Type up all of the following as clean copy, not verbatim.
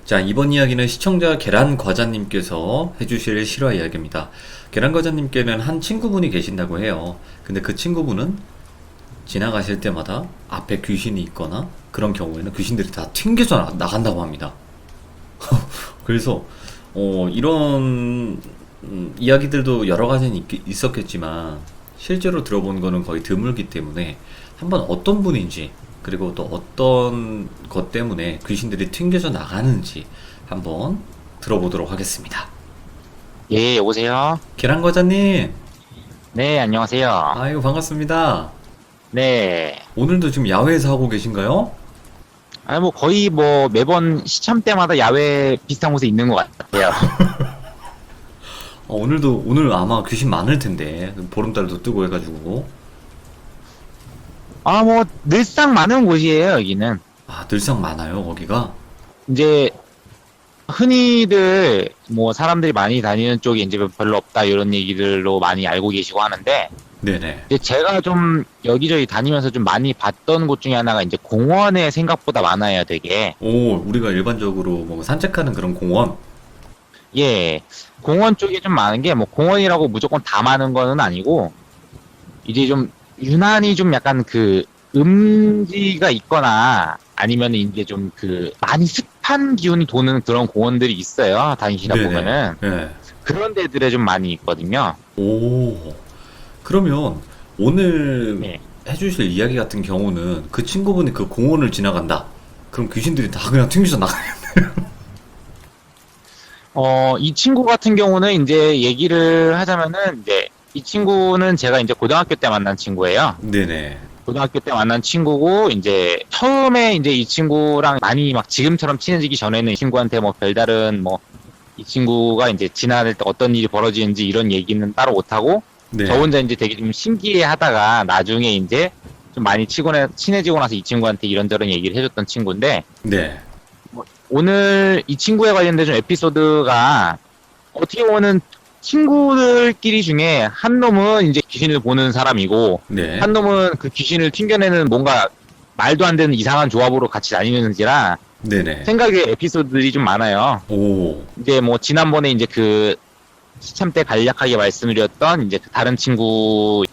자, 이번 이야기는 시청자 계란과자님께서 해주실 실화 이야기입니다. 계란과자님께는 한 친구분이 계신다고 해요. 근데 그 친구분은 지나가실 때마다 앞에 귀신이 있거나 그런 경우에는 귀신들이 다 튕겨져 나간다고 합니다. 그래서 이런 이야기들도 여러 가지는 있었겠지만 실제로 들어본 거는 거의 드물기 때문에 한번 어떤 분인지 그리고 또 어떤 것 때문에 귀신들이 튕겨져 나가는지 한번 들어보도록 하겠습니다. 예, 여보세요? 계란과자님, 네, 안녕하세요. 아이고 반갑습니다. 네. 오늘도 지금 야외에서 하고 계신가요? 뭐 거의 매번 시참 때마다 야외 비슷한 곳에 있는 것 같아요. 오늘 아마 귀신 많을 텐데 보름달도 뜨고 해가지고 늘상 많은 곳이에요, 여기는. 늘상 많아요 거기가. 이제, 흔히들, 사람들이 많이 다니는 쪽이 이제 별로 없다, 이런 얘기들로 많이 알고 계시고 하는데, 네네. 이제 제가 좀 여기저기 다니면서 좀 많이 봤던 곳 중에 하나가 이제 공원에 생각보다 많아요, 되게. 우리가 일반적으로 뭐 산책하는 그런 공원. 예. 공원 쪽에 좀 많은 게, 공원이라고 무조건 다 많은 거는 아니고, 이제 좀, 유난히 좀 약간 음지가 있거나, 아니면 이제 좀 많이 습한 기운이 도는 그런 공원들이 있어요. 다니시다 네네. 보면은. 네. 그런 데들에 좀 많이 있거든요. 그러면 오늘 네. 해주실 이야기 같은 경우는 그 친구분이 그 공원을 지나간다. 그럼 귀신들이 다 그냥 튕겨져 나가요. 이 친구 같은 경우는 이제 얘기를 하자면은, 이제, 이 친구는 제가 이제 고등학교 때 만난 친구예요. 네네. 고등학교 때 만난 친구고, 이제, 처음에 이제 이 친구랑 많이 막 지금처럼 친해지기 전에는 이 친구한테 별다른 이 친구가 이제 지나갈 때 어떤 일이 벌어지는지 이런 얘기는 따로 못하고, 네. 저 혼자 이제 되게 좀 신기해 하다가 나중에 이제 좀 많이 친해지고 나서 이 친구한테 이런저런 얘기를 해줬던 친구인데, 네. 오늘 이 친구에 관련된 좀 에피소드가 어떻게 보면은 친구들끼리 중에 한 놈은 이제 귀신을 보는 사람이고, 네. 한 놈은 그 귀신을 튕겨내는 뭔가 말도 안 되는 이상한 조합으로 같이 다니는지라 네네. 생각에 에피소드들이 좀 많아요. 이제 지난번에 이제 시참 때 간략하게 말씀드렸던 이제 다른 친구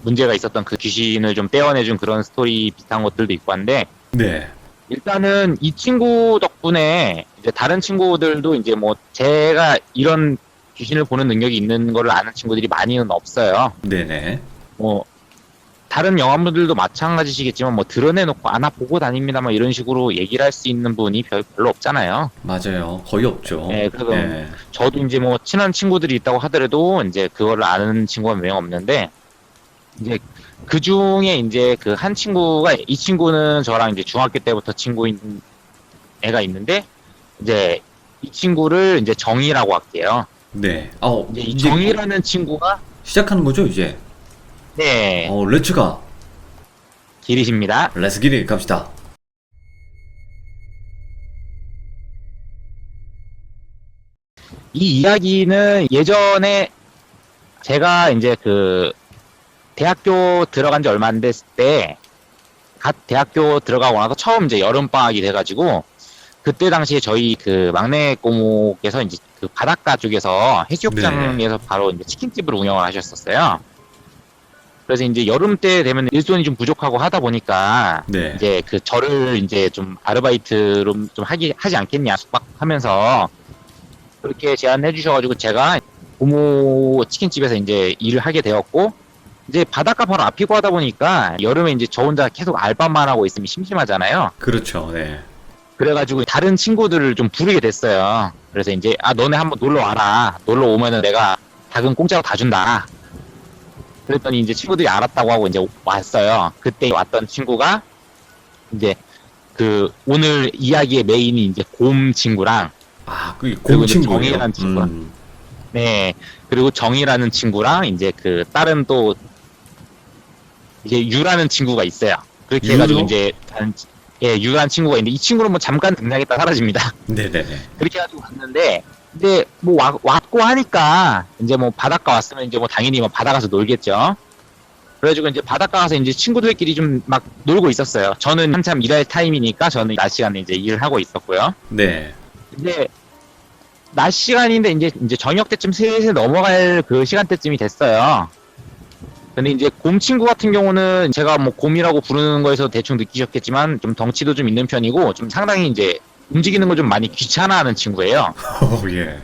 문제가 있었던 그 귀신을 좀 떼어내준 그런 스토리 비슷한 것들도 있고 한데, 네. 일단은 이 친구 덕분에 이제 다른 친구들도 이제 제가 이런 귀신을 보는 능력이 있는 거를 아는 친구들이 많이는 없어요. 네네. 다른 영화분들도 마찬가지시겠지만 드러내놓고 나 보고 다닙니다 이런 식으로 얘기를 할 수 있는 분이 별로 없잖아요. 맞아요. 거의 없죠. 네, 그래서 네. 저도 이제 친한 친구들이 있다고 하더라도 이제 그거를 아는 친구가 몇 명 없는데, 이제 그 중에 이제 한 친구가, 이 친구는 저랑 이제 중학교 때부터 친구인 애가 있는데, 이제 이 친구를 이제 정이라고 할게요. 네. 이제 이 정이라는 친구가, 시작하는 거죠, 이제? 네, 렛츠가. 길이십니다. 렛츠 기릿 갑시다. 이 이야기는 예전에 제가 이제 대학교 들어간 지 얼마 안 됐을 때, 갓 대학교 들어가고 나서 처음 이제 여름방학이 돼가지고, 그때 당시에 저희 막내 꼬목께서 이제 바닷가 쪽에서 해수욕장에서 바로 이제 치킨집을 운영을 하셨었어요. 그래서 이제 여름 때 되면 일손이 좀 부족하고 하다 보니까, 네. 이제 저를 이제 좀 아르바이트로 좀 하지 않겠냐, 숙박하면서, 그렇게 제안해 주셔가지고 제가 부모 치킨집에서 이제 일을 하게 되었고, 이제 바닷가 바로 앞이고 하다 보니까 여름에 이제 저 혼자 계속 알바만 하고 있으면 심심하잖아요. 그렇죠. 네. 그래가지고 다른 친구들을 좀 부르게 됐어요. 그래서 이제 너네 한번 놀러 와라. 놀러 오면은 내가 닭은 공짜로 다 준다. 그랬더니 이제 친구들이 알았다고 하고 이제 왔어요. 그때 왔던 친구가 이제 오늘 이야기의 메인이 이제 곰 친구랑, 그게 그리고 곰 이제 친구예요. 정이라는 친구가. 네. 그리고 정이라는 친구랑 이제 다른 또 이제 유라는 친구가 있어요. 그렇게 유요? 해가지고 이제 유라는 친구가 있는데, 이 친구는 잠깐 등장했다 사라집니다. 네네네. 그렇게 해가지고 왔는데, 근데 왔고 하니까 이제 바닷가 왔으면 이제 당연히 바다 가서 놀겠죠. 그래가지고 이제 바닷가 가서 이제 친구들끼리 좀 막 놀고 있었어요. 저는 한참 일할 타임이니까 저는 낮 시간에 이제 일을 하고 있었고요. 네. 이제 낮 시간인데 이제 저녁 때쯤 슬슬 넘어갈 그 시간대쯤이 됐어요. 근데 이제 곰 친구 같은 경우는 제가 뭐 곰이라고 부르는 거에서 대충 느끼셨겠지만 좀 덩치도 좀 있는 편이고 좀 상당히 이제 움직이는 걸 좀 많이 귀찮아하는 친구예요. 예.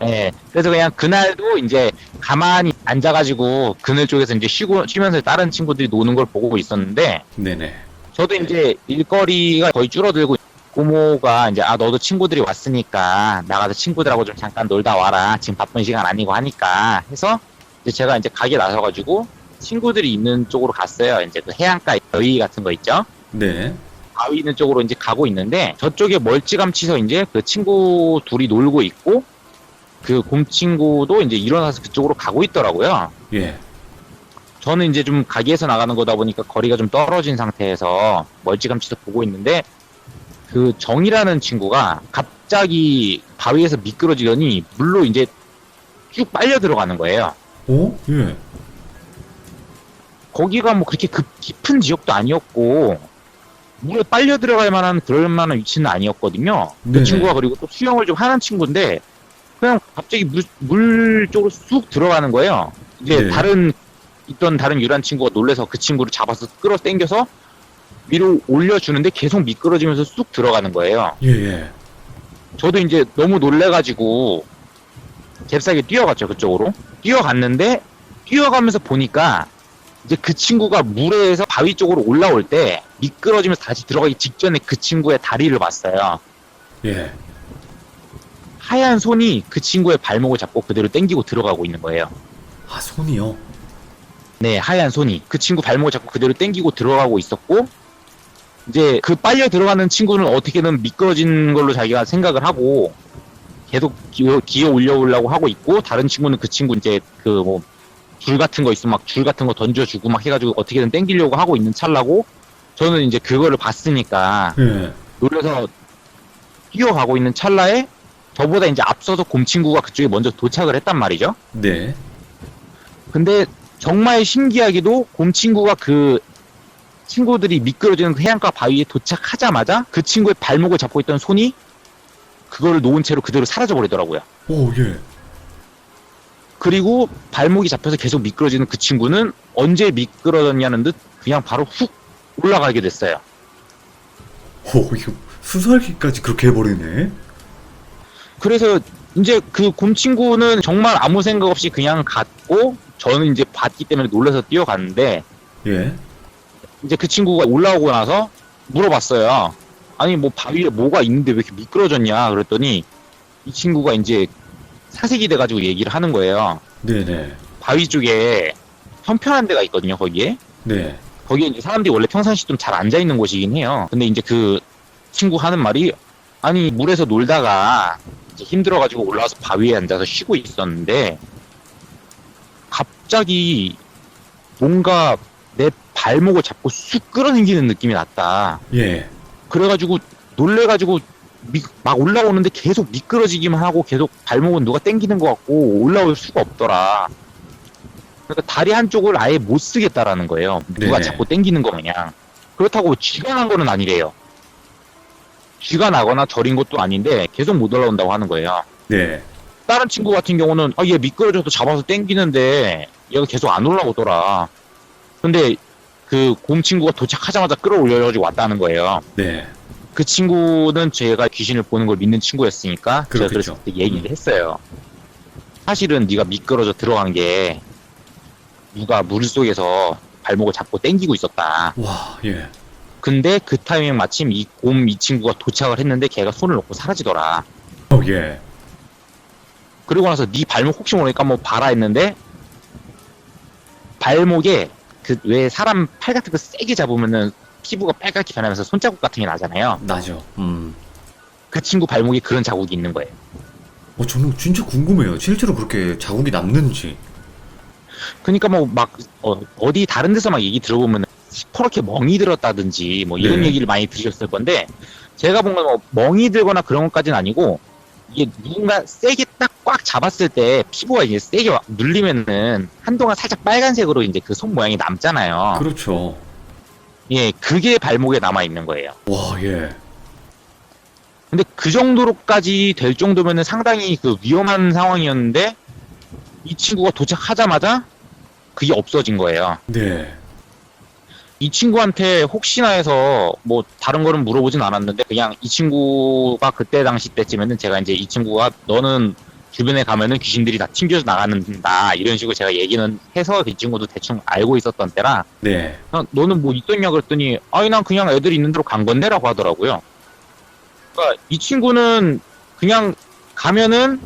예. 그래서 그냥 그날도 이제 가만히 앉아가지고 그늘 쪽에서 이제 쉬면서 다른 친구들이 노는 걸 보고 있었는데 네네. 저도 이제 일거리가 거의 줄어들고 고모가 이제 너도 친구들이 왔으니까 나가서 친구들하고 좀 잠깐 놀다 와라. 지금 바쁜 시간 아니고 하니까 해서 이제 제가 이제 가게 나서가지고 친구들이 있는 쪽으로 갔어요. 이제 그 해안가 여의 같은 거 있죠? 네. 바위 있는 쪽으로 이제 가고 있는데 저쪽에 멀찌감치서 이제 그 친구 둘이 놀고 있고 그 곰 친구도 이제 일어나서 그쪽으로 가고 있더라고요. 예. 저는 이제 좀 가게에서 나가는 거다 보니까 거리가 좀 떨어진 상태에서 멀찌감치서 보고 있는데 그 정이라는 친구가 갑자기 바위에서 미끄러지더니 물로 이제 쭉 빨려 들어가는 거예요. 오? 예. 거기가 뭐 그렇게 깊은 지역도 아니었고 물에 빨려 들어갈 만한 그럴 만한 위치는 아니었거든요. 그 네네. 친구가 그리고 또 수영을 좀 하는 친구인데 그냥 갑자기 물 쪽으로 쑥 들어가는 거예요. 이제 네. 다른 유란 친구가 놀래서 그 친구를 잡아서 끌어 당겨서 위로 올려주는데 계속 미끄러지면서 쑥 들어가는 거예요. 예, 예. 저도 이제 너무 놀래가지고 잽싸게 뛰어갔죠, 그쪽으로. 뛰어갔는데 뛰어가면서 보니까 이제 그 친구가 물에서 바위 쪽으로 올라올 때 미끄러지면서 다시 들어가기 직전에 그 친구의 다리를 봤어요. 예. 하얀 손이 그 친구의 발목을 잡고 그대로 당기고 들어가고 있는 거예요. 아, 손이요? 네, 하얀 손이 그 친구 발목을 잡고 그대로 당기고 들어가고 있었고 이제 그 빨려 들어가는 친구는 어떻게든 미끄러진 걸로 자기가 생각을 하고 계속 기어 올려오려고 하고 있고 다른 친구는 그 친구 이제 그 뭐 줄 같은 거 있으면 막 줄 같은 거 던져주고 막 해가지고 어떻게든 당기려고 하고 있는 찰나고 저는 이제 그거를 봤으니까 예. 놀라서 뛰어가고 있는 찰나에 저보다 이제 앞서서 곰 친구가 그쪽에 먼저 도착을 했단 말이죠. 네. 근데 정말 신기하게도 곰 친구가 그 친구들이 미끄러지는 그 해안가 바위에 도착하자마자 그 친구의 발목을 잡고 있던 손이 그거를 놓은 채로 그대로 사라져 버리더라고요. 오, 예. 그리고 발목이 잡혀서 계속 미끄러지는 그 친구는 언제 미끄러졌냐는 듯 그냥 바로 훅 올라가게 됐어요. 오, 이거 수살기까지 그렇게 해버리네. 그래서 이제 그 곰 친구는 정말 아무 생각 없이 그냥 갔고 저는 이제 봤기 때문에 놀라서 뛰어갔는데 예. 이제 그 친구가 올라오고 나서 물어봤어요. 아니 뭐 바위에 뭐가 있는데 왜 이렇게 미끄러졌냐 그랬더니 이 친구가 이제 사색이 돼가지고 얘기를 하는 거예요. 네네. 바위 쪽에 편편한 데가 있거든요, 거기에. 네. 거기에 이제 사람들이 원래 평상시 좀 잘 앉아있는 곳이긴 해요. 근데 이제 그 친구 하는 말이, 아니, 물에서 놀다가 이제 힘들어가지고 올라와서 바위에 앉아서 쉬고 있었는데, 갑자기 뭔가 내 발목을 잡고 쑥 끌어당기는 느낌이 났다. 예. 그래가지고 놀래가지고 막 올라오는데 계속 미끄러지기만 하고 계속 발목은 누가 당기는 것 같고 올라올 수가 없더라. 그러니까 다리 한쪽을 아예 못 쓰겠다라는 거예요. 누가 네네. 자꾸 당기는 거 마냥. 그렇다고 쥐가 난 거는 아니래요. 쥐가 나거나 저린 것도 아닌데 계속 못 올라온다고 하는 거예요. 네. 다른 친구 같은 경우는 얘 미끄러져서 잡아서 당기는데 얘가 계속 안 올라오더라. 근데 그 곰 친구가 도착하자마자 끌어올려가지고 왔다는 거예요. 네. 그 친구는 제가 귀신을 보는 걸 믿는 친구였으니까 제가 그렇겠죠. 그래서 그때 얘기를 했어요. 사실은 네가 미끄러져 들어간 게 누가 물속에서 발목을 잡고 당기고 있었다. 와, 예. 근데 그 타이밍 마침 이 친구가 도착을 했는데 걔가 손을 놓고 사라지더라. 예. 그리고 나서 네 발목 혹시 모르니까 한번 봐라 했는데 발목에 그 왜 사람 팔 같은 거 세게 잡으면은 피부가 빨갛게 변하면서 손자국 같은 게 나잖아요. 나죠. 그 친구 발목에 그런 자국이 있는 거예요. 저는 진짜 궁금해요. 실제로 그렇게 자국이 남는지. 그러니까 뭐 막 어디 다른 데서 막 얘기 들어보면 시퍼렇게 멍이 들었다든지 뭐 이런 네. 얘기를 많이 들으셨을 건데 제가 본 건 뭐 멍이 들거나 그런 것까지는 아니고 이게 누군가 세게 딱 꽉 잡았을 때 피부가 이제 세게 눌리면은 한동안 살짝 빨간색으로 이제 그 손 모양이 남잖아요. 그렇죠. 예, 그게 발목에 남아 있는 거예요. 와, 예. 근데 그 정도로까지 될 정도면은 상당히 그 위험한 상황이었는데 이 친구가 도착하자마자 그게 없어진 거예요. 네. 이 친구한테 혹시나 해서 뭐 다른 거는 물어보진 않았는데 그냥 이 친구가 그때 당시 때쯤에는 제가 이제 이 친구가 너는 주변에 가면은 귀신들이 다 튕겨서 나가는다 이런 식으로 제가 얘기는 해서 이 친구도 대충 알고 있었던 때라 네. 너는 뭐 있었냐 그랬더니 아니 난 그냥 애들 있는 대로 간 건데라고 하더라고요. 그러니까 이 친구는 그냥 가면은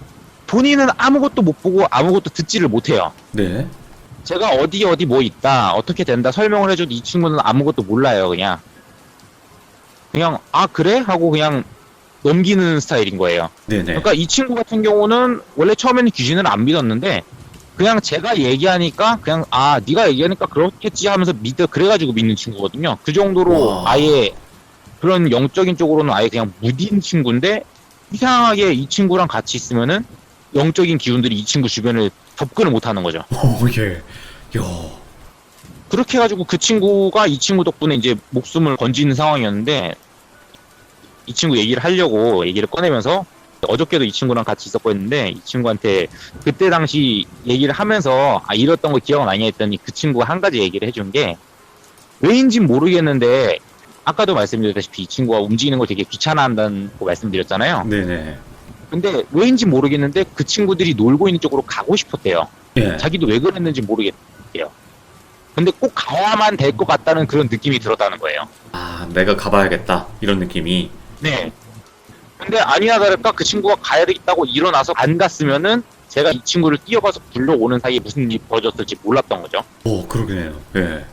본인은 아무것도 못 보고 아무것도 듣지를 못해요. 네. 제가 어디 뭐 있다 어떻게 된다 설명을 해줘도 이 친구는 아무것도 몰라요. 그냥 아 그래? 하고 그냥 넘기는 스타일인 거예요. 네네. 그러니까 이 친구 같은 경우는 원래 처음에는 귀신을 안 믿었는데 그냥 제가 얘기하니까 그냥 아 네가 얘기하니까 그렇겠지 하면서 믿어 그래가지고 믿는 친구거든요. 그 정도로 와. 아예 그런 영적인 쪽으로는 아예 그냥 무딘 친구인데 이상하게 이 친구랑 같이 있으면은 영적인 기운들이 이 친구 주변을 접근을 못하는 거죠. 오, 예. 야. 그렇게 해가지고 그 친구가 이 친구 덕분에 이제 목숨을 건지는 상황이었는데 이 친구 얘기를 하려고 얘기를 꺼내면서 어저께도 이 친구랑 같이 있었고 했는데 이 친구한테 그때 당시 얘기를 하면서 아 이랬던 거 기억 나냐 했더니 그 친구가 한 가지 얘기를 해준 게 왜인진 모르겠는데 아까도 말씀드렸다시피 이 친구가 움직이는 걸 되게 귀찮아한다고 말씀드렸잖아요. 네네. 근데 왜인지 모르겠는데 그 친구들이 놀고 있는 쪽으로 가고 싶었대요. 예. 자기도 왜 그랬는지 모르겠대요. 근데 꼭 가야만 될 것 같다는 그런 느낌이 들었다는 거예요. 아, 내가 가봐야겠다. 이런 느낌이. 네. 근데 아니나 다를까 그 친구가 가야 되겠다고 일어나서 안 갔으면은 제가 이 친구를 뛰어가서 불러오는 사이에 무슨 일이 벌어졌을지 몰랐던 거죠. 오, 그러게요. 예.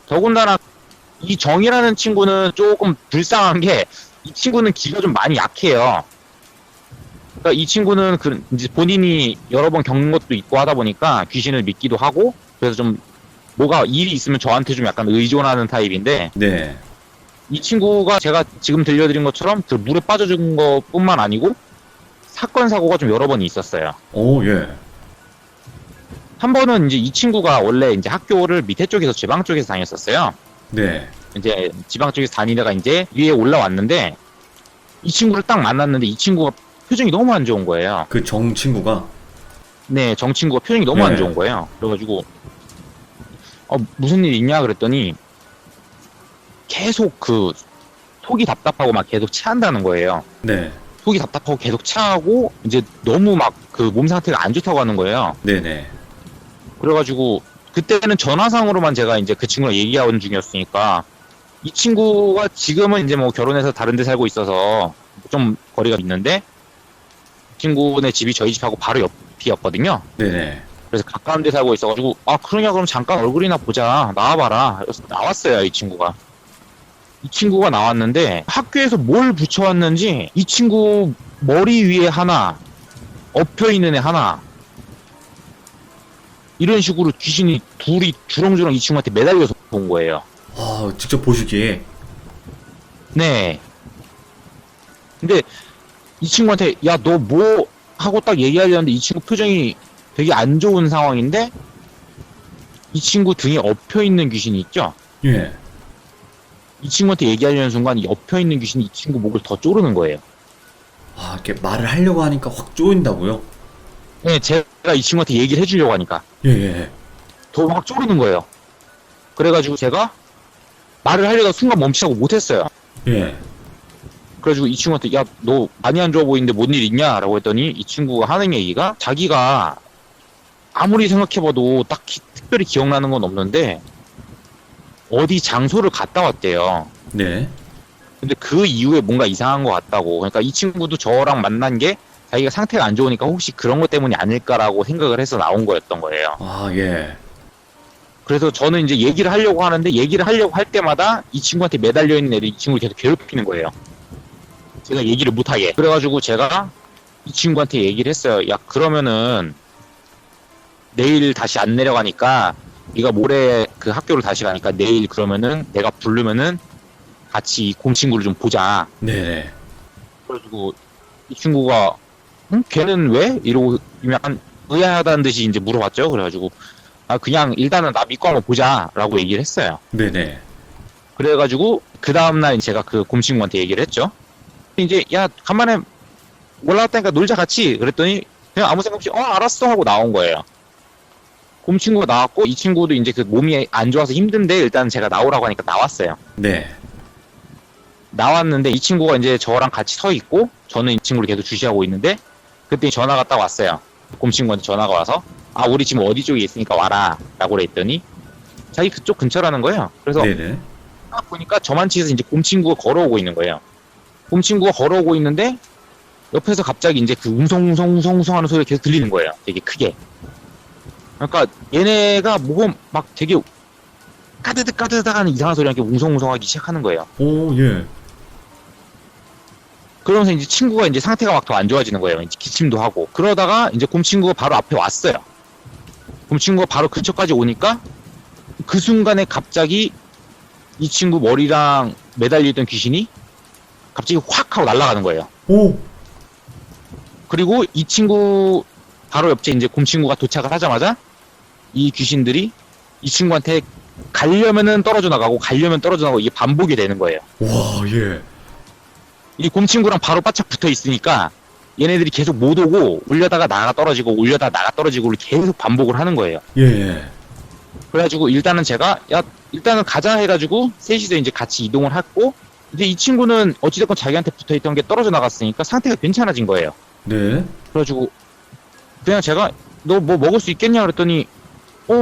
더군다나 이 정이라는 친구는 조금 불쌍한 게 이 친구는 기가 좀 많이 약해요. 그러니까 이 친구는 이제 본인이 여러 번 겪는 것도 있고 하다 보니까 귀신을 믿기도 하고 그래서 좀 뭐가 일이 있으면 저한테 좀 약간 의존하는 타입인데 네. 이 친구가 제가 지금 들려드린 것처럼 그 물에 빠져준 것뿐만 아니고 사건 사고가 좀 여러 번 있었어요. 오, 예. 한 번은 이제 이 친구가 원래 이제 학교를 밑에 쪽에서 지방 쪽에서 다녔었어요. 네. 이제 지방 쪽에서 다니다가 이제 위에 올라왔는데 이 친구를 딱 만났는데 이 친구가 표정이 너무 안 좋은 거예요. 그 정 친구가. 네, 정 친구가 표정이 너무 네. 안 좋은 거예요. 그래가지고 무슨 일 있냐 그랬더니 계속 그 속이 답답하고 막 계속 체한다는 거예요. 네. 속이 답답하고 계속 체하고 이제 너무 막 그 몸 상태가 안 좋다고 하는 거예요. 네네. 그래가지고 그때는 전화상으로만 제가 이제 그 친구랑 얘기하는 중이었으니까 이 친구가 지금은 이제 뭐 결혼해서 다른 데 살고 있어서 좀 거리가 있는데 이 친구네 집이 저희 집하고 바로 옆이었거든요. 네네. 그래서 가까운 데 살고 있어가지고 아 그러냐 그럼 잠깐 얼굴이나 보자 나와봐라. 그래서 나왔어요. 이 친구가 나왔는데 학교에서 뭘 붙여왔는지 이 친구 머리 위에 하나 엎혀있는 애 하나 이런 식으로 귀신이 둘이 주렁주렁 이 친구한테 매달려서 본 거예요. 아, 직접 보시기에. 네. 근데 이 친구한테 야 너 뭐 하고 딱 얘기하려는데 이 친구 표정이 되게 안 좋은 상황인데 이 친구 등에 엎혀있는 귀신이 있죠? 예. 이 친구한테 얘기하려는 순간 이 엎혀있는 귀신이 이 친구 목을 더 조르는 거예요. 아, 이렇게 말을 하려고 하니까 확 쪼인다고요? 네, 제가 이 친구한테 얘기를 해주려고 하니까 예, 예. 더 막 조르는 거예요. 그래가지고 제가 말을 하려다 순간 멈추고 못했어요. 예. 그래가지고 이 친구한테 야 너 많이 안 좋아 보이는데 뭔 일 있냐 라고 했더니 이 친구가 하는 얘기가 자기가 아무리 생각해봐도 딱히 특별히 기억나는 건 없는데 어디 장소를 갔다 왔대요. 네. 근데 그 이후에 뭔가 이상한 것 같다고. 그러니까 이 친구도 저랑 만난 게 자기가 상태가 안 좋으니까 혹시 그런 것 때문이 아닐까라고 생각을 해서 나온 거였던 거예요. 아, 예. 그래서 저는 이제 얘기를 하려고 하는데 얘기를 하려고 할 때마다 이 친구한테 매달려 있는 애들이 이 친구를 계속 괴롭히는 거예요. 제가 얘기를 못하게. 그래가지고 제가 이 친구한테 얘기를 했어요. 야 그러면은 내일 다시 안 내려가니까 네가 모레 그 학교를 다시 가니까 내일 그러면은 내가 부르면은 같이 이 곰친구를 좀 보자. 네네. 그래가지고 이 친구가 응? 걔는 왜? 이러고 약간 의아하다는 듯이 이제 물어봤죠. 그래가지고 아 그냥 일단은 나 믿고 한번 보자라고 얘기를 했어요. 네네. 그래가지고 그 다음날 제가 그 곰친구한테 얘기를 했죠. 이제 야 간만에 올라왔다니까 놀자 같이 그랬더니 그냥 아무 생각 없이 알았어 하고 나온 거예요. 곰 친구가 나왔고 이 친구도 이제 그 몸이 안 좋아서 힘든데 일단 제가 나오라고 하니까 나왔어요. 네. 나왔는데 이 친구가 이제 저랑 같이 서 있고 저는 이 친구를 계속 주시하고 있는데 그때 전화가 딱 왔어요. 곰 친구한테 전화가 와서 우리 지금 어디 쪽에 있으니까 와라 라고 그랬더니 자기 그쪽 근처라는 거예요. 그래서 네네. 딱 보니까 저만치에서 이제 곰 친구가 걸어오고 있는 거예요. 곰 친구가 걸어오고 있는데 옆에서 갑자기 이제 그 웅성웅성 하는 소리가 계속 들리는 거예요. 되게 크게. 그러니까 얘네가 뭐가 막 되게 까드득 하는 이상한 소리가 이렇게 웅성웅성하기 시작하는 거예요. 오, 예. 그러면서 이제 친구가 이제 상태가 막 더 안 좋아지는 거예요. 이제 기침도 하고. 그러다가 이제 곰 친구가 바로 앞에 왔어요. 곰 친구가 바로 근처까지 오니까 그 순간에 갑자기 이 친구 머리랑 매달려있던 귀신이 갑자기 확 하고 날아가는 거예요. 오, 그리고 이 친구 바로 옆에 이제 곰 친구가 도착을 하자마자 이 귀신들이 이 친구한테 가려면은 떨어져 나가고 가려면 떨어져 나가고 이게 반복이 되는 거예요. 와, 예. 이 곰 친구랑 바로 바짝 붙어 있으니까 얘네들이 계속 못 오고 올려다가 나가 떨어지고 올려다가 나가 떨어지고 계속 반복을 하는 거예요. 예, 예. 그래가지고 일단은 제가 일단은 가자 해가지고 셋이서 이제 같이 이동을 했고 이제 이 친구는 어찌됐건 자기한테 붙어있던 게 떨어져 나갔으니까 상태가 괜찮아진 거예요. 네. 그래가지고 그냥 제가 너 뭐 먹을 수 있겠냐 그랬더니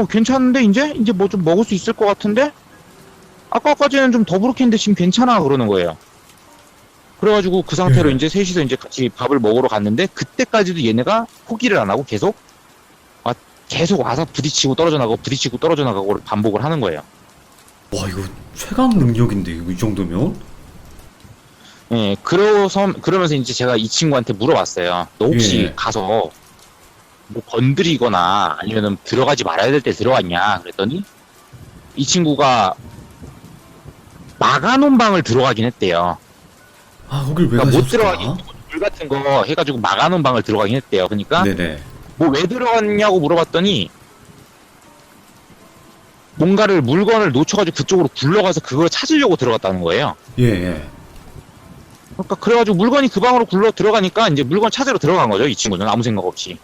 괜찮은데 이제 뭐 좀 먹을 수 있을 것 같은데 아까까지는 좀 더부룩했는데 지금 괜찮아 그러는 거예요. 그래가지고 그 상태로 예. 이제 셋이서 이제 같이 밥을 먹으러 갔는데 그때까지도 얘네가 포기를 안 하고 계속 와서 부딪히고 떨어져 나가고 부딪히고 떨어져 나가고 반복을 하는 거예요. 와, 이거 최강 능력인데, 이거 이 정도면? 예, 그러면서 이제 제가 이 친구한테 물어봤어요. 너 혹시 예. 가서 뭐 건드리거나 아니면은 들어가지 말아야 될 때 들어갔냐 그랬더니 이 친구가 막아놓은 방을 들어가긴 했대요. 거길 왜 그러니까 못 가셨을까? 들어가긴 물 같은 거 해가지고 막아놓은 방을 들어가긴 했대요. 그러니까 네네. 뭐 왜 들어갔냐고 물어봤더니 뭔가를 물건을 놓쳐가지고 그쪽으로 굴러가서 그걸 찾으려고 들어갔다는 거예요. 예, 예. 그러니까 그래가지고 물건이 그 방으로 굴러 들어가니까 이제 물건 찾으러 들어간 거죠. 이 친구는 아무 생각 없이.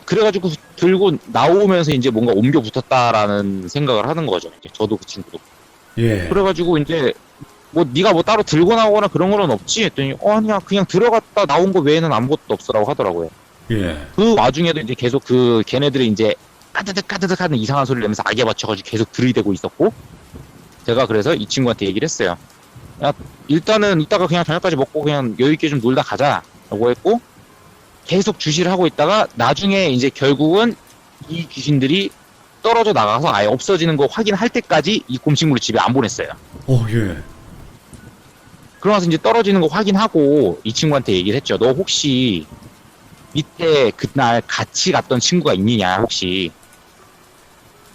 그래가지고 들고 나오면서 이제 뭔가 옮겨 붙었다라는 생각을 하는 거죠. 이제 저도 그 친구도. 예. 그래가지고 이제 뭐 네가 뭐 따로 들고 나오거나 그런 거는 없지 했더니 아니야 그냥 들어갔다 나온 거 외에는 아무것도 없어라고 하더라고요. 예. 그 와중에도 이제 계속 그 걔네들이 이제 까드득 하는 이상한 소리를 내면서 악에 받쳐가지고 계속 들이대고 있었고 제가 그래서 이 친구한테 얘기를 했어요. 야 일단은 이따가 그냥 저녁까지 먹고 그냥 여유있게 좀 놀다 가자 라고 했고 계속 주시를 하고 있다가 나중에 이제 결국은 이 귀신들이 떨어져 나가서 아예 없어지는 거 확인할 때까지 이 곰친구를 집에 안 보냈어요. 예. 그러면서 이제 떨어지는 거 확인하고 이 친구한테 얘기를 했죠. 너 혹시 밑에 그날 같이 갔던 친구가 있느냐 혹시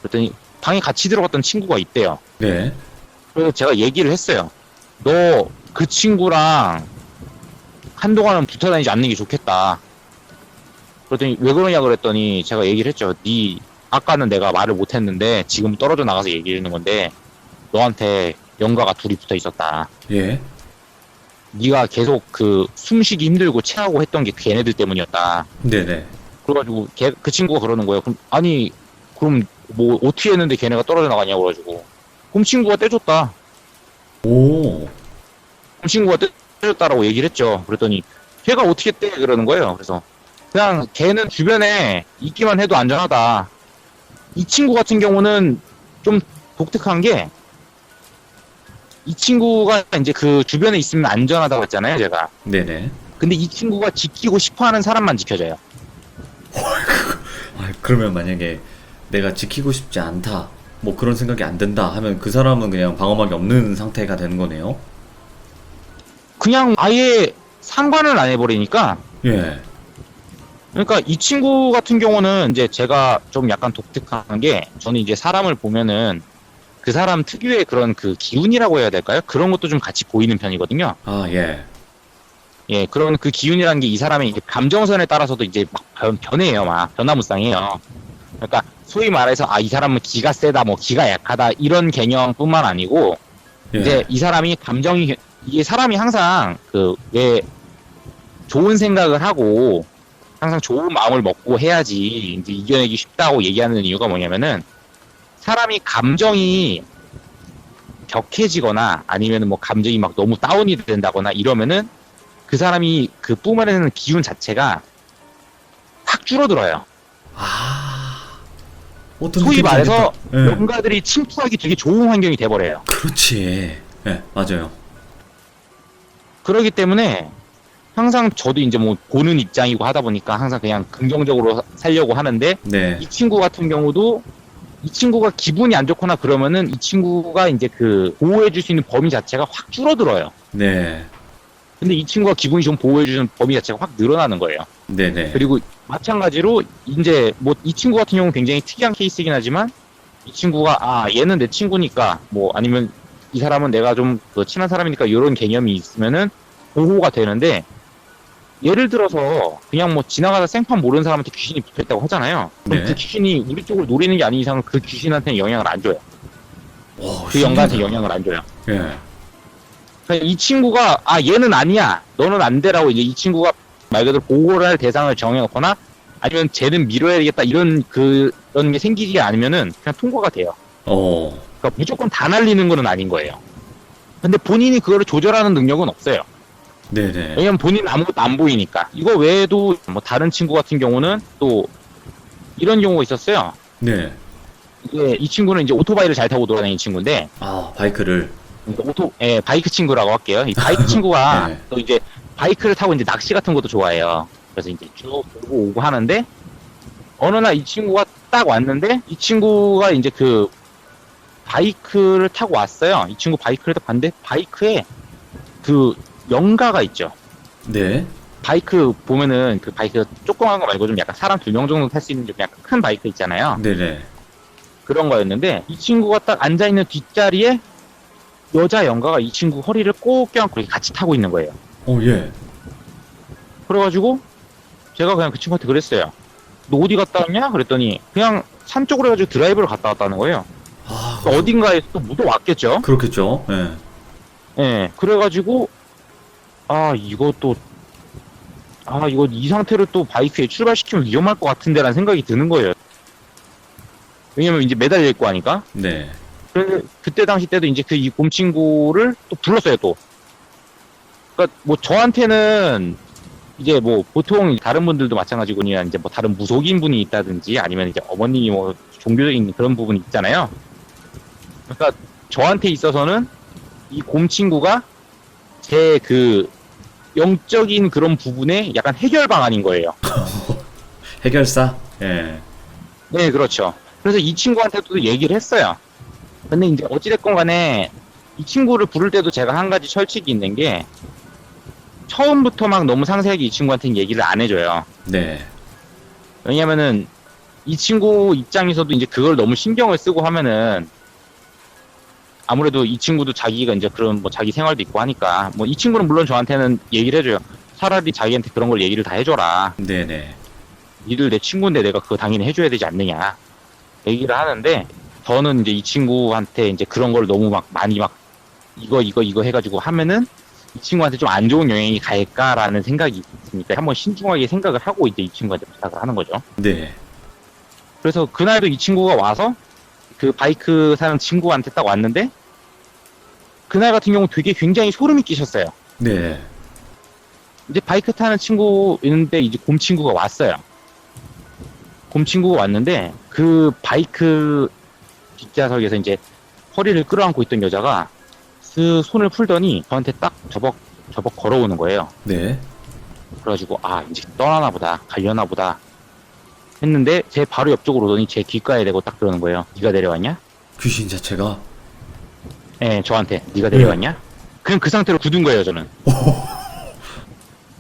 그랬더니 방에 같이 들어갔던 친구가 있대요. 네. 그래서 제가 얘기를 했어요. 너 그 친구랑 한동안은 붙어 다니지 않는 게 좋겠다. 그랬더니 왜 그러냐 그랬더니 제가 얘기를 했죠. 아까는 내가 말을 못했는데 지금 떨어져 나가서 얘기하는 건데 너한테 영가가 둘이 붙어 있었다. 예. 네가 계속 그 숨쉬기 힘들고 체하고 했던 게 걔네들 때문이었다. 네네. 그래가지고 그 친구가 그러는 거예요. 그럼 뭐 어떻게 했는데 걔네가 떨어져 나가냐고 그래가지고 곰 친구가 떼줬다. 오. 곰 친구가 떼줬다라고 얘기를 했죠. 그랬더니 걔가 어떻게 떼 그러는 거예요. 그래서 그냥 걔는 주변에 있기만 해도 안전하다. 이 친구 같은 경우는 좀 독특한 게 이 친구가 이제 그 주변에 있으면 안전하다고 했잖아요, 제가. 네네. 근데 이 친구가 지키고 싶어 하는 사람만 지켜져요. 그러면 만약에 내가 지키고 싶지 않다, 뭐 그런 생각이 안 든다 하면 그 사람은 그냥 방어막이 없는 상태가 되는 거네요? 그냥 아예 상관을 안 해버리니까. 예. 그러니까 이 친구 같은 경우는 이제 제가 좀 약간 독특한 게 저는 이제 사람을 보면은 그 사람 특유의 그런 그 기운이라고 해야 될까요? 그런 것도 좀 같이 보이는 편이거든요. 예. 예, 그런 그 기운이라는 게 이 사람의 이제 감정선에 따라서도 이제 막 변해요, 막 변화무쌍해요. 그러니까 소위 말해서 이 사람은 기가 세다, 뭐 기가 약하다 이런 개념뿐만 아니고 예. 이제 이 사람이 감정이 이게 사람이 항상 왜 좋은 생각을 하고 항상 좋은 마음을 먹고 해야지 이제 이겨내기 쉽다고 얘기하는 이유가 뭐냐면은 사람이 감정이 격해지거나 아니면 뭐 감정이 막 너무 다운이 된다거나 이러면은 그 사람이 그 뿜어내는 기운 자체가 확 줄어들어요. 아, 어떤 소위 느낌인지 말해서 알겠다. 예. 영가들이 침투하기 되게 좋은 환경이 돼버려요. 그렇지. 예, 맞아요. 그렇기 때문에 항상 저도 이제 뭐 보는 입장이고 하다 보니까 항상 그냥 긍정적으로 살려고 하는데 네. 이 친구 같은 경우도 이 친구가 기분이 안 좋거나 그러면은 이 친구가 이제 보호해줄 수 있는 범위 자체가 확 줄어들어요. 네. 근데 이 친구가 기분이 좀 보호해주는 범위 자체가 확 늘어나는 거예요. 네네. 그리고 마찬가지로 이제 뭐 이 친구 같은 경우는 굉장히 특이한 케이스이긴 하지만 이 친구가 아 얘는 내 친구니까 뭐 아니면 이 사람은 내가 좀 친한 사람이니까 이런 개념이 있으면은 보호가 되는데 예를 들어서 그냥 뭐 지나가다 생판 모르는 사람한테 귀신이 붙어있다고 하잖아요. 그럼 네. 그 귀신이 우리 쪽을 노리는 게 아닌 이상은 그 귀신한테는 영향을 안 줘요. 오, 그 영가한테 신기하다. 영향을 안 줘요. 예. 그러니까 이 친구가 아 얘는 아니야 너는 안 돼라고 이제 이 친구가 말 그대로 보호를 할 대상을 정해놓거나 아니면 쟤는 밀어야 되겠다 이런 그런 게 생기지 않으면은 그냥 통과가 돼요. 어. 그러니까 무조건 다 날리는 건 아닌 거예요. 근데 본인이 그거를 조절하는 능력은 없어요. 네네. 왜냐면 본인은 아무것도 안 보이니까. 이거 외에도 뭐 다른 친구 같은 경우는 또 이런 경우가 있었어요. 네. 이게 이 친구는 이제 오토바이를 잘 타고 돌아다니는 친구인데 아, 바이크를. 그러니까 바이크 친구라고 할게요. 이 바이크 친구가 네. 또 이제 바이크를 타고 이제 낚시 같은 것도 좋아해요. 그래서 이제 쭉 보고 오고 하는데 어느 날 이 친구가 딱 왔는데 이 친구가 이제 바이크를 타고 왔어요. 이 친구 바이크를 딱 봤는데 바이크에 연가가 있죠. 네. 바이크 보면은 그 바이크 조그만 거 말고 좀 약간 사람 2명 정도 탈 수 있는 좀 약간 큰 바이크 있잖아요. 네네. 그런 거였는데 이 친구가 딱 앉아있는 뒷자리에 여자 연가가 이 친구 허리를 꼭 껴안고 이렇게 같이 타고 있는 거예요. 어, 예. 그래가지고 제가 그냥 그 친구한테 그랬어요. 너 어디 갔다 왔냐? 그랬더니 그냥 산 쪽으로 해가지고 드라이브를 갔다 왔다는 거예요. 아, 그러니까 어딘가에 또 묻어왔겠죠? 그렇겠죠. 예. 예, 그래가지고 이거 이 상태로 또 바이크에 출발시키면 위험할 것 같은데라는 생각이 드는 거예요. 왜냐면 이제 매달려 있고 하니까. 네. 그래서 그때 당시 때도 이제 이 곰친구를 또 불렀어요, 또. 그러니까 뭐 저한테는 이제 뭐 보통 다른 분들도 마찬가지고 그냥 이제 뭐 다른 무속인 분이 있다든지 아니면 이제 어머님이 뭐 종교적인 그런 부분이 있잖아요. 그러니까 저한테 있어서는 이 곰친구가 제 영적인 그런 부분에 약간 해결 방안인 거예요. 해결사? 예. 네, 그렇죠. 그래서 이 친구한테도 얘기를 했어요. 근데 이제 어찌됐건 간에 이 친구를 부를 때도 제가 한 가지 철칙이 있는 게 처음부터 막 너무 상세하게 이 친구한테는 얘기를 안 해줘요. 네. 왜냐면은 이 친구 입장에서도 이제 그걸 너무 신경을 쓰고 하면은 아무래도 이 친구도 자기가 이제 그런 뭐 자기 생활도 있고 하니까 뭐 이 친구는 물론 저한테는 얘기를 해줘요. 차라리 자기한테 그런 걸 얘기를 다 해줘라. 네네. 니들 내 친구인데 내가 그거 당연히 해줘야 되지 않느냐. 얘기를 하는데 저는 이제 이 친구한테 이제 그런 걸 너무 막 많이 막 이거 해가지고 하면은 이 친구한테 좀 안 좋은 영향이 갈까라는 생각이 있으니까 한번 신중하게 생각을 하고 이제 이 친구한테 부탁을 하는 거죠. 네. 그래서 그날도 이 친구가 와서 그 바이크 사는 친구한테 딱 왔는데 그날 같은 경우 되게 굉장히 소름이 끼셨어요. 네. 이제 바이크 타는 친구 있는데 이제 곰 친구가 왔어요. 곰 친구가 왔는데 그 바이크 뒷좌석에서 이제 허리를 끌어안고 있던 여자가 그 손을 풀더니 저한테 딱 저벅 걸어오는 거예요. 네. 그래가지고 이제 떠나나 보다 가려나 보다 했는데 제 바로 옆쪽으로 오더니 제 귓가에 대고 딱 그러는 거예요. 네가 내려왔냐? 귀신 자체가? 네, 저한테 네가 내려왔냐? 그냥 그 상태로 굳은 거예요, 저는.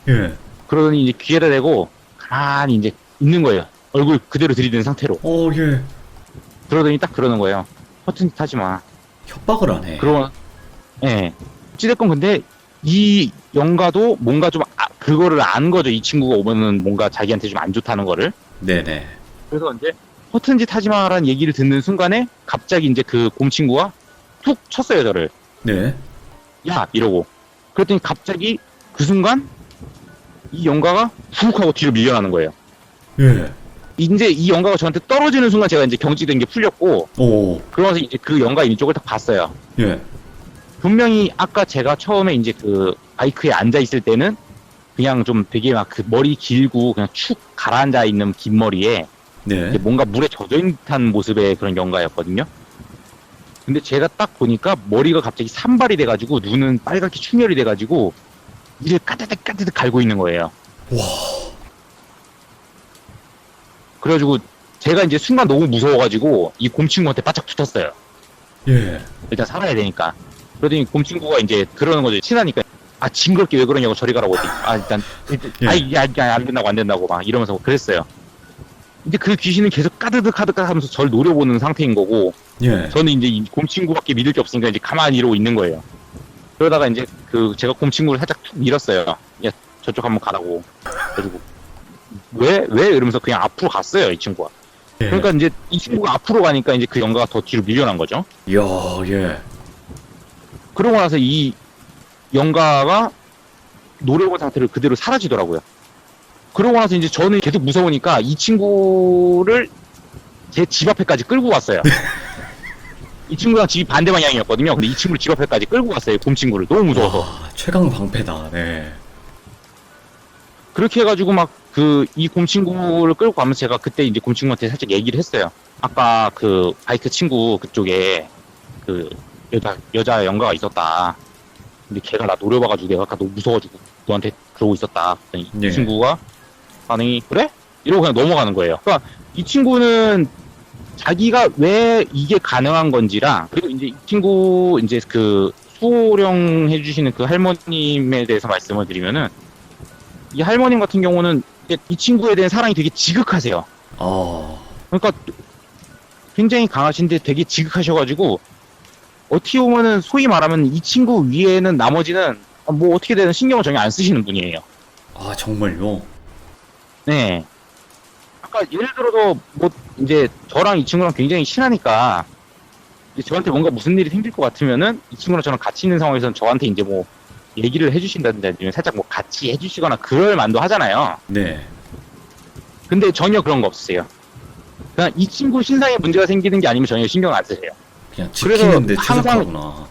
예. 그러더니 이제 귀에다 대고 가만히 이제 있는 거예요. 얼굴 그대로 들이댄 상태로. 어, 예. 그러더니 딱 그러는 거예요. 허튼 짓 하지 마. 협박을 하네. 예. 어찌됐건 근데 이 영가도 뭔가 좀 그거를 안 거죠. 이 친구가 오면은 뭔가 자기한테 좀 안 좋다는 거를. 네네. 그래서 이제 허튼 짓 하지 마라는 얘기를 듣는 순간에 갑자기 이제 그 곰 친구가 툭 쳤어요, 저를. 네. 야! 이러고. 그랬더니 갑자기 그 순간 이 영가가 훅 하고 뒤로 밀려나는 거예요. 예. 이제 이 영가가 저한테 떨어지는 순간 제가 이제 경직된 게 풀렸고, 오. 그러면서 이제 그 영가 있는 쪽을 딱 봤어요. 예. 분명히 아까 제가 처음에 이제 그 바이크에 앉아 있을 때는 그냥 좀 되게 막 그 머리 길고 그냥 축 가라앉아 있는 긴 머리에 네. 이제 뭔가 물에 젖어 있는 듯한 모습의 그런 영가였거든요. 근데 제가 딱 보니까 머리가 갑자기 산발이 돼가지고 눈은 빨갛게 충혈이 돼가지고 이를 까드득 까드득 갈고 있는 거예요. 와. 그래가지고 제가 이제 순간 너무 무서워가지고 이 곰친구한테 바짝 붙었어요. 예. 일단 살아야 되니까. 그러더니 곰친구가 이제 그러는 거죠. 친하니까. 아, 징그럽게 왜 그러냐고 저리 가라고 했더니. 아, 일단, 예. 안 된다고 막 이러면서 그랬어요. 근데 그 귀신은 계속 까드득 까드득 하면서 저를 노려보는 상태인 거고, 예. 저는 이제 이 곰친구밖에 믿을 게 없으니까 이제 가만히 이러고 있는 거예요. 그러다가 이제 제가 곰친구를 살짝 툭 밀었어요. 야, 저쪽 한번 가라고. 그래가지고, 왜? 이러면서 그냥 앞으로 갔어요, 이 친구가. 예. 그러니까 이제 이 친구가 앞으로 가니까 이제 그 영가가 더 뒤로 밀려난 거죠. 이야, 예. 그러고 나서 이 영가가 노려본 상태로 그대로 사라지더라고요. 그러고 나서 이제 저는 계속 무서우니까 이 친구를 제 집 앞에까지 끌고 갔어요. 이 친구랑 집이 반대 방향이었거든요. 근데 이 친구를 집 앞에까지 끌고 갔어요. 곰친구를. 너무 무서워서. 와, 최강 방패다. 네. 그렇게 해가지고 막 이 곰친구를 끌고 가면서 제가 그때 이제 곰친구한테 살짝 얘기를 했어요. 아까 그 바이크 친구 그쪽에 그 여자 영가가 있었다. 근데 걔가 나 노려봐가지고 내가 아까 너무 무서워가지고 너한테 그러고 있었다. 그랬더니 예. 이 친구가 반응이 그래? 이러고 그냥 넘어가는 거예요. 그러니까 이 친구는 자기가 왜 이게 가능한 건지랑, 그리고 이제 이 친구 이제 그 수호령 해주시는 그 할머님에 대해서 말씀을 드리면은, 이 할머님 같은 경우는 이 친구에 대한 사랑이 되게 지극하세요. 그러니까 굉장히 강하신데 되게 지극하셔가지고 어떻게 보면은 소위 말하면 이 친구 위에는 나머지는 뭐 어떻게 되든 신경을 전혀 안 쓰시는 분이에요. 아, 정말요? 네. 아까 예를 들어서 뭐 이제 저랑 이 친구랑 굉장히 친하니까 이제 저한테 뭔가 무슨 일이 생길 것 같으면은 이 친구랑 저랑 같이 있는 상황에서는 저한테 이제 뭐 얘기를 해주신다든지 아니면 살짝 뭐 같이 해주시거나 그럴 만도 하잖아요. 네. 근데 전혀 그런 거 없으세요. 그냥 이 친구 신상에 문제가 생기는 게 아니면 전혀 신경 안 쓰세요. 그냥 그래서 지키는데 항상- 최적화구나.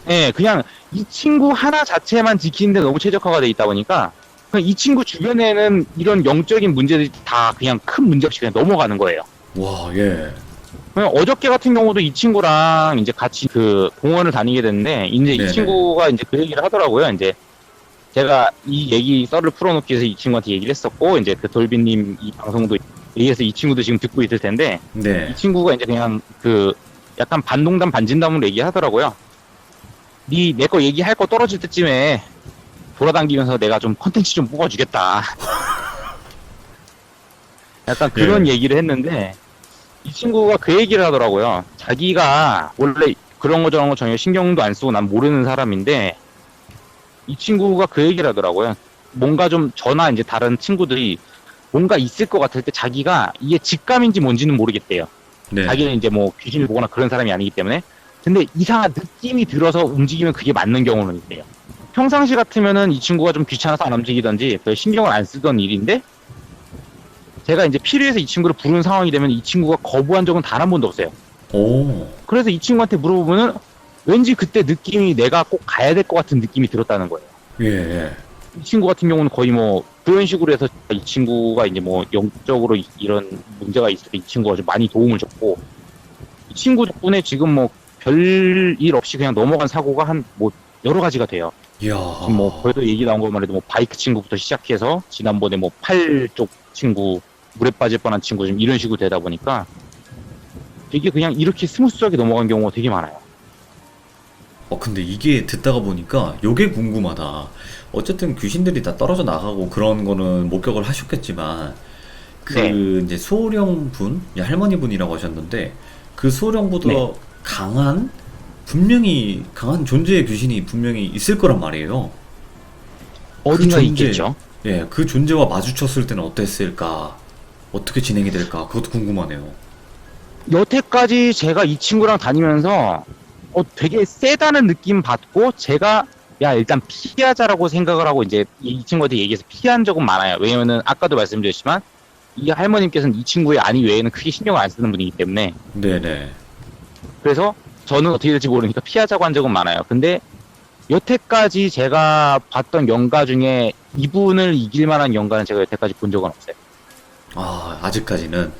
네, 그냥 이 친구 하나 자체만 지키는데 너무 최적화가 돼 있다 보니까 그냥 이 친구 주변에는 이런 영적인 문제들이 다 그냥 큰 문제 없이 그냥 넘어가는 거예요. 와, 예. 그냥 어저께 같은 경우도 이 친구랑 이제 같이 그 공원을 다니게 됐는데 이제 네네. 이 친구가 이제 그 얘기를 하더라고요. 이제 제가 이 얘기 썰을 풀어놓기 위해서 이 친구한테 얘기를 했었고 이제 그 돌비님 이 방송도 얘기해서 이 친구도 지금 듣고 있을 텐데 네. 이 친구가 이제 그냥 그 약간 반농담 반진담으로 얘기하더라고요. 내 거 얘기할 거 떨어질 때쯤에 돌아다니면서 내가 좀 컨텐츠 좀 뽑아주겠다. 약간 그런 얘기를 했는데 이 친구가 그 얘기를 하더라고요. 자기가 원래 그런 거 저런 거 전혀 신경도 안 쓰고 난 모르는 사람인데 이 친구가 그 얘기를 하더라고요. 뭔가 좀 저나 이제 다른 친구들이 뭔가 있을 것 같을 때 자기가 이게 직감인지 뭔지는 모르겠대요. 네. 자기는 이제 뭐 귀신을 보거나 그런 사람이 아니기 때문에. 근데 이상한 느낌이 들어서 움직이면 그게 맞는 경우는 있대요. 평상시 같으면은 이 친구가 좀 귀찮아서 안 움직이던지 별 신경을 안 쓰던 일인데 제가 이제 필요해서 이 친구를 부르는 상황이 되면 이 친구가 거부한 적은 단 한 번도 없어요. 오. 그래서 이 친구한테 물어보면은 왠지 그때 느낌이 내가 꼭 가야 될 것 같은 느낌이 들었다는 거예요. 예, 예. 이 친구 같은 경우는 거의 뭐 그런 식으로 해서 이 친구가 이제 뭐 영적으로 이런 문제가 있을 때 이 친구가 좀 많이 도움을 줬고 이 친구 덕분에 지금 뭐 별일 없이 그냥 넘어간 사고가 한 뭐 여러 가지가 돼요. 이야. 지금 뭐 벌써 얘기 나온 것만 해도 뭐 바이크 친구부터 시작해서 지난번에 뭐 팔 쪽 친구 물에 빠질 뻔한 친구 좀 이런 식으로 되다 보니까 되게 그냥 이렇게 스무스하게 넘어간 경우가 되게 많아요. 근데 이게 듣다가 보니까 요게 궁금하다. 어쨌든 귀신들이 다 떨어져 나가고 그런 거는 목격을 하셨겠지만, 그, 네. 이제 수호령 분, 할머니 분이라고 하셨는데, 그 수호령보다 네. 분명히 강한 존재의 귀신이 분명히 있을 거란 말이에요. 어딘가 존재. 있겠죠. 예, 그 존재와 마주쳤을 때는 어땠을까? 어떻게 진행이 될까? 그것도 궁금하네요. 여태까지 제가 이 친구랑 다니면서 되게 세다는 느낌 받고 제가 야, 일단 피하자라고 생각을 하고 이제 이 친구한테 얘기해서 피한 적은 많아요. 왜냐면은 아까도 말씀드렸지만 이 할머님께서는 이 친구의 아니 외에는 크게 신경을 안 쓰는 분이기 때문에 네네. 그래서 저는 어떻게 될지 모르니까 피하자고 한 적은 많아요. 근데 여태까지 제가 봤던 연가 중에 이분을 이길 만한 연가는 제가 여태까지 본 적은 없어요. 아, 아직까지는.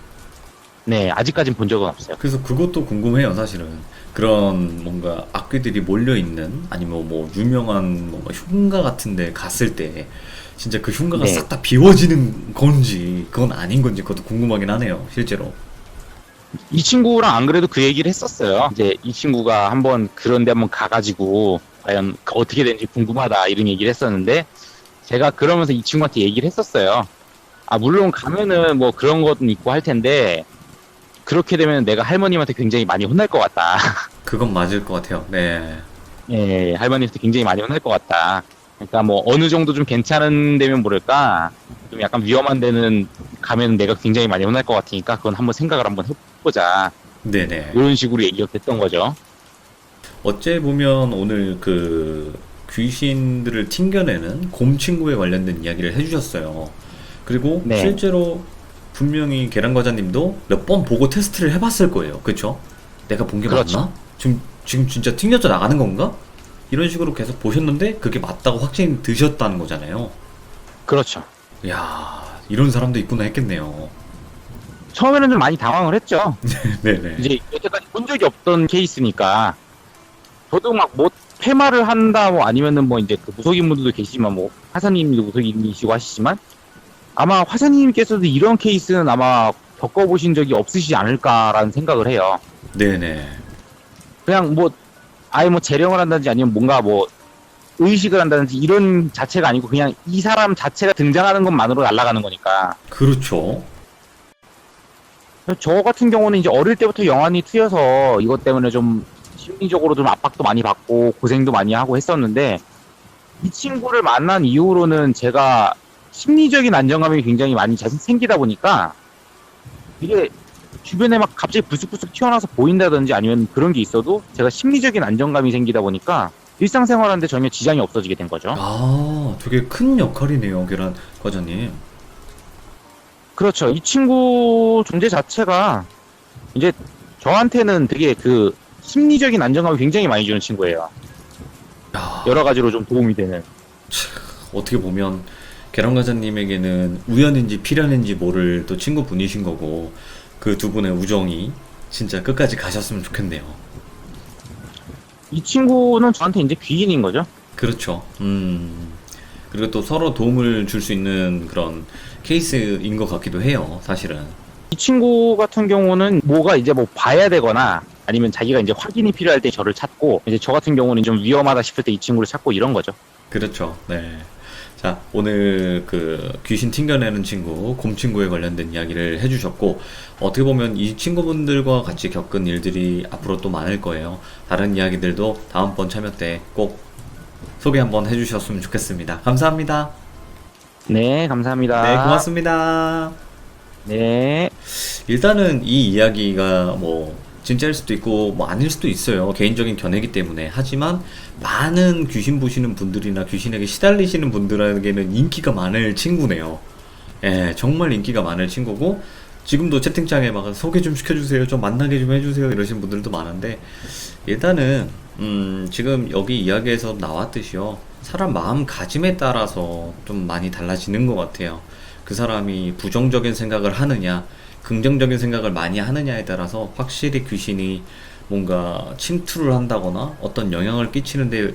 네, 아직까진 본 적은 없어요. 그래서 그것도 궁금해요, 사실은. 그런 뭔가 악귀들이 몰려있는, 아니면 뭐, 유명한 뭔가 흉가 같은 데 갔을 때, 진짜 그 흉가가 네. 싹 다 비워지는 건지, 그건 아닌 건지, 그것도 궁금하긴 하네요, 실제로. 이 친구랑 안 그래도 그 얘기를 했었어요. 이제 이 친구가 한번 그런 데 한번 가가지고 과연 어떻게 되는지 궁금하다 이런 얘기를 했었는데 제가 그러면서 이 친구한테 얘기를 했었어요. 아, 물론 가면은 뭐 그런 것도 있고 할 텐데 그렇게 되면 내가 할머님한테 굉장히 많이 혼날 것 같다. 그건 맞을 것 같아요. 네. 예, 할머님한테 굉장히 많이 혼날 것 같다. 그러니까 뭐 어느 정도 좀 괜찮은 데면 모를까 좀 약간 위험한 데는 가면 내가 굉장히 많이 혼날 것 같으니까 그건 한번 생각을 한번 해보자. 네네. 이런 식으로 얘기가 됐던 거죠. 어째 보면 오늘 그 귀신들을 튕겨내는 곰 친구에 관련된 이야기를 해주셨어요. 그리고 네. 실제로 분명히 계란과자님도 몇 번 보고 테스트를 해봤을 거예요. 그쵸? 내가 본 게 그렇죠. 맞나? 지금 진짜 튕겨져 나가는 건가? 이런 식으로 계속 보셨는데 그게 맞다고 확신이 드셨다는 거잖아요. 그렇죠. 이야, 이런 사람도 있구나 했겠네요. 처음에는 좀 많이 당황을 했죠. 네네. 이제 여태까지 본 적이 없던 케이스니까 저도 막 뭐 폐마를 한다 뭐 아니면은 뭐 이제 그 무속인 분들도 계시지만 뭐 화사님도 무속인이시고 하시지만 아마 화사님께서도 이런 케이스는 아마 겪어보신 적이 없으시지 않을까라는 생각을 해요. 네네. 그냥 뭐 아예 뭐 재령을 한다든지 아니면 뭔가 뭐 의식을 한다든지 이런 자체가 아니고 그냥 이 사람 자체가 등장하는 것만으로 날아가는 거니까. 그렇죠. 저 같은 경우는 이제 어릴 때부터 영환이 트여서 이것 때문에 좀 심리적으로 좀 압박도 많이 받고 고생도 많이 하고 했었는데 이 친구를 만난 이후로는 제가 심리적인 안정감이 굉장히 많이 생기다 보니까 이게 주변에 막 갑자기 불쑥불쑥 튀어나와서 보인다든지 아니면 그런 게 있어도 제가 심리적인 안정감이 생기다 보니까 일상생활하는데 전혀 지장이 없어지게 된 거죠. 아, 되게 큰 역할이네요, 계란과자님. 그렇죠. 이 친구 존재 자체가 이제 저한테는 되게 그 심리적인 안정감을 굉장히 많이 주는 친구예요. 야, 여러 가지로 좀 도움이 되는. 어떻게 보면 계란과자님에게는 우연인지 필연인지 모를 또 친구분이신 거고 그 두 분의 우정이 진짜 끝까지 가셨으면 좋겠네요. 이 친구는 저한테 이제 귀인인 거죠. 그렇죠. 그리고 또 서로 도움을 줄 수 있는 그런 케이스인 것 같기도 해요, 사실은. 이 친구 같은 경우는 뭐가 이제 뭐 봐야 되거나 아니면 자기가 이제 확인이 필요할 때 저를 찾고 이제 저 같은 경우는 좀 위험하다 싶을 때 이 친구를 찾고 이런 거죠. 그렇죠. 네. 자, 오늘 그 귀신 튕겨내는 친구, 곰 친구에 관련된 이야기를 해주셨고, 어떻게 보면 이 친구분들과 같이 겪은 일들이 앞으로 또 많을 거예요. 다른 이야기들도 다음번 참여 때 꼭 소개 한번 해주셨으면 좋겠습니다. 감사합니다. 네, 감사합니다. 네, 고맙습니다. 네. 일단은 이 이야기가 뭐 진짜일 수도 있고 뭐 아닐 수도 있어요. 개인적인 견해이기 때문에. 하지만 많은 귀신 보시는 분들이나 귀신에게 시달리시는 분들에게는 인기가 많을 친구네요. 예, 정말 인기가 많을 친구고 지금도 채팅창에 막 소개 좀 시켜주세요. 좀 만나게 좀 해주세요. 이러신 분들도 많은데 일단은 지금 여기 이야기에서 나왔듯이요. 사람 마음가짐에 따라서 좀 많이 달라지는 것 같아요. 그 사람이 부정적인 생각을 하느냐 긍정적인 생각을 많이 하느냐에 따라서 확실히 귀신이 뭔가 침투를 한다거나 어떤 영향을 끼치는데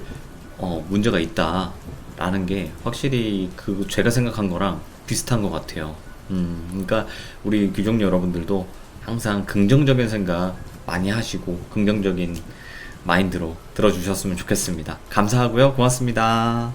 문제가 있다라는 게 확실히 그 제가 생각한 거랑 비슷한 것 같아요. 그러니까 우리 귀족 여러분들도 항상 긍정적인 생각 많이 하시고 긍정적인 마인드로 들어주셨으면 좋겠습니다. 감사하고요. 고맙습니다.